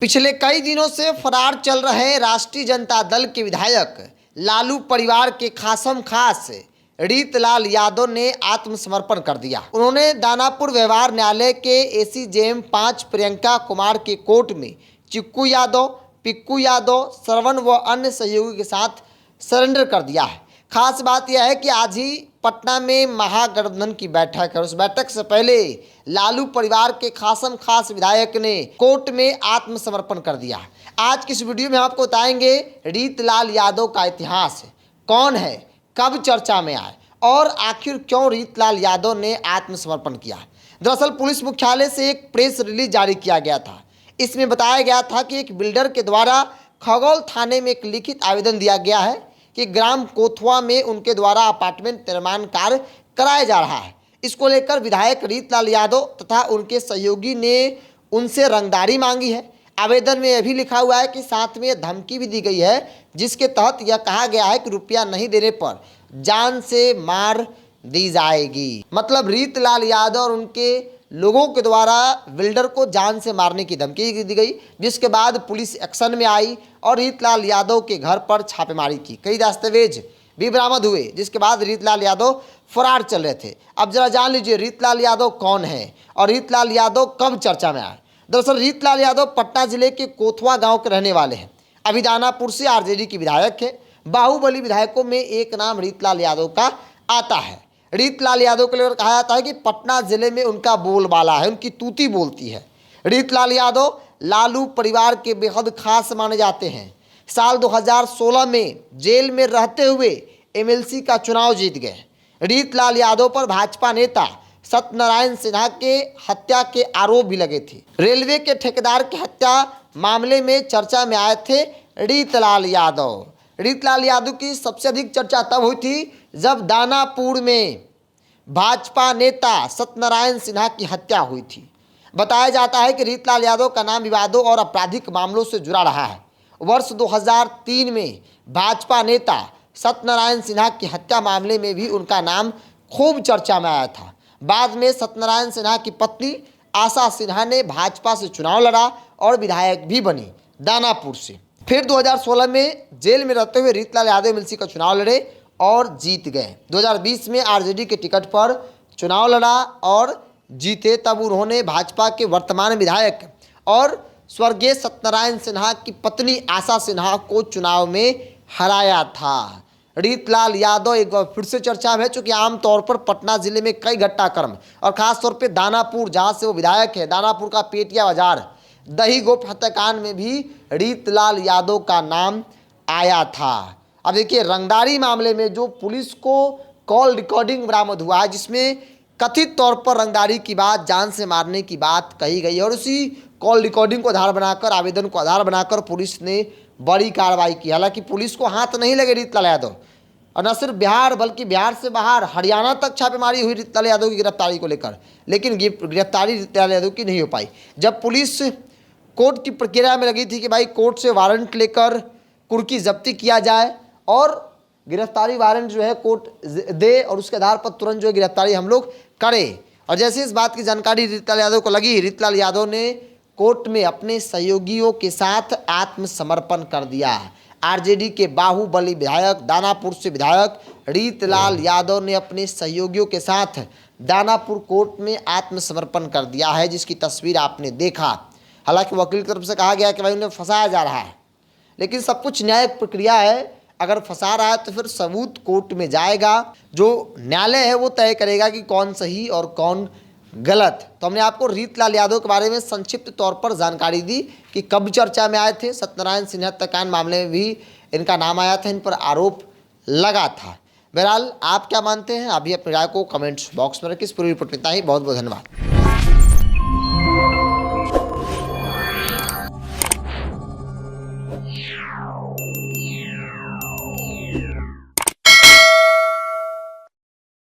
पिछले कई दिनों से फरार चल रहे राष्ट्रीय जनता दल के विधायक लालू परिवार के खासम खास रीतलाल यादव ने आत्मसमर्पण कर दिया। उन्होंने दानापुर व्यवहार न्यायालय के एसीजेएम 5 प्रियंका कुमार के कोर्ट में चिक्कू यादव, पिक्कू यादव, श्रवण व अन्य सहयोगी के साथ सरेंडर कर दिया है। खास बात यह है कि आज ही पटना में महागठबंधन की बैठक है। उस बैठक से पहले लालू परिवार के खासम खास विधायक ने कोर्ट में आत्मसमर्पण कर दिया। आज की इस वीडियो में आपको बताएंगे रीतलाल यादव का इतिहास, कौन है, कब चर्चा में आए और आखिर क्यों रीतलाल यादव ने आत्मसमर्पण किया। दरअसल पुलिस मुख्यालय से एक प्रेस रिलीज जारी किया गया था। इसमें बताया गया था कि एक बिल्डर के द्वारा खगौल थाने में एक लिखित आवेदन दिया गया है कि ग्राम कोथवा में उनके द्वारा अपार्टमेंट निर्माण कार्य कराया जा रहा है। इसको लेकर विधायक रीतलाल यादव तथा उनके सहयोगी ने उनसे रंगदारी मांगी है। आवेदन में यह भी लिखा हुआ है कि साथ में धमकी भी दी गई है, जिसके तहत यह कहा गया है कि रुपया नहीं देने पर जान से मार दी जाएगी। मतलब रीतलाल यादव और उनके लोगों के द्वारा बिल्डर को जान से मारने की धमकी दी गई, जिसके बाद पुलिस एक्शन में आई और रीतलाल यादव के घर पर छापेमारी की। कई दस्तावेज भी बरामद हुए, जिसके बाद रीतलाल यादव फरार चल रहे थे। अब जरा जान लीजिए रीतलाल यादव कौन है और रीतलाल यादव कब चर्चा में आए। दरअसल रीतलाल यादव पटना जिले के कोथवा गांव के रहने वाले हैं। अभी दानापुर से आरजेडी के विधायक है। बाहुबली विधायकों में एक नाम रीतलाल यादव का आता है। रीतलाल यादव के लिए कहा जाता है कि पटना जिले में उनका बोलबाला है, उनकी तूती बोलती है। रीतलाल यादव लालू परिवार के बेहद खास माने जाते हैं। साल 2016 में जेल में रहते हुए एमएलसी का चुनाव जीत गए। रीतलाल यादव पर भाजपा नेता सत्यनारायण सिन्हा के हत्या के आरोप भी लगे थे। रेलवे के ठेकेदार की हत्या मामले में चर्चा में आए थे रीतलाल यादव। रीतलाल यादव की सबसे अधिक चर्चा तब हुई थी जब दानापुर में भाजपा नेता सत्यनारायण सिन्हा की हत्या हुई थी। बताया जाता है कि रीतलाल यादव का नाम विवादों और आपराधिक मामलों से जुड़ा रहा है। वर्ष 2003 में भाजपा नेता सत्यनारायण सिन्हा की हत्या मामले में भी उनका नाम खूब चर्चा में आया था। बाद में सत्यनारायण सिन्हा की पत्नी आशा सिन्हा ने भाजपा से चुनाव लड़ा और विधायक भी बनी दानापुर से। फिर 2016 में जेल में रहते हुए रीतलाल यादव एमएलसी का चुनाव लड़े और जीत गए। 2020 में आरजेडी के टिकट पर चुनाव लड़ा और जीते। तब उन्होंने भाजपा के वर्तमान विधायक और स्वर्गीय सत्यनारायण सिन्हा की पत्नी आशा सिन्हा को चुनाव में हराया था। रीतलाल यादव एक बार फिर से चर्चा में है, चूँकि आमतौर पर पटना जिले में कई घटनाक्रम और खासतौर पर दानापुर, जहाँ से वो विधायक है, दानापुर का पेटिया बाजार दही गोप हत्याकांड में भी रीतलाल यादव का नाम आया था। अब देखिए रंगदारी मामले में जो पुलिस को कॉल रिकॉर्डिंग बरामद हुआ है, जिसमें कथित तौर पर रंगदारी की बात, जान से मारने की बात कही गई है और उसी कॉल रिकॉर्डिंग को आधार बनाकर, आवेदन को आधार बनाकर पुलिस ने बड़ी कार्रवाई की। हालांकि पुलिस को हाथ नहीं लगे रीतलाल यादव, और न सिर्फ बिहार बल्कि बिहार से बाहर हरियाणा तक छापेमारी हुई रीतलाल यादव की गिरफ्तारी को लेकर, लेकिन गिरफ्तारी रीतलाल यादव की नहीं हो पाई। जब पुलिस कोर्ट की प्रक्रिया में लगी थी कि भाई कोर्ट से वारंट लेकर कुर्की जब्ती किया जाए और गिरफ्तारी वारंट जो है कोर्ट दे और उसके आधार पर तुरंत जो है गिरफ्तारी हम लोग करें, और जैसे इस बात की जानकारी रीतलाल यादव को लगी, रीतलाल यादव ने कोर्ट में अपने सहयोगियों के साथ आत्मसमर्पण कर दिया। आरजेडी के बाहुबली विधायक, दानापुर से विधायक रीतलाल यादव ने अपने सहयोगियों के साथ दानापुर कोर्ट में आत्मसमर्पण कर दिया है, जिसकी तस्वीर आपने देखा। हालांकि वकील की तरफ से कहा गया कि भाई उन्हें फंसाया जा रहा है, लेकिन सब कुछ न्यायिक प्रक्रिया है। अगर फंसा रहा है तो फिर सबूत कोर्ट में जाएगा, जो न्यायालय है वो तय करेगा कि कौन सही और कौन गलत। तो हमने आपको रीतलाल यादव के बारे में संक्षिप्त तौर पर जानकारी दी कि कब चर्चा में आए थे। सत्यनारायण सिन्हा हत्याकांड मामले में भी इनका नाम आया था, इन पर आरोप लगा था। बहरहाल आप क्या मानते हैं, अभी अपनी राय को कमेंट्स बॉक्स में रखिए। इस पूरी रिपोर्ट में इतना ही। बहुत बहुत धन्यवाद।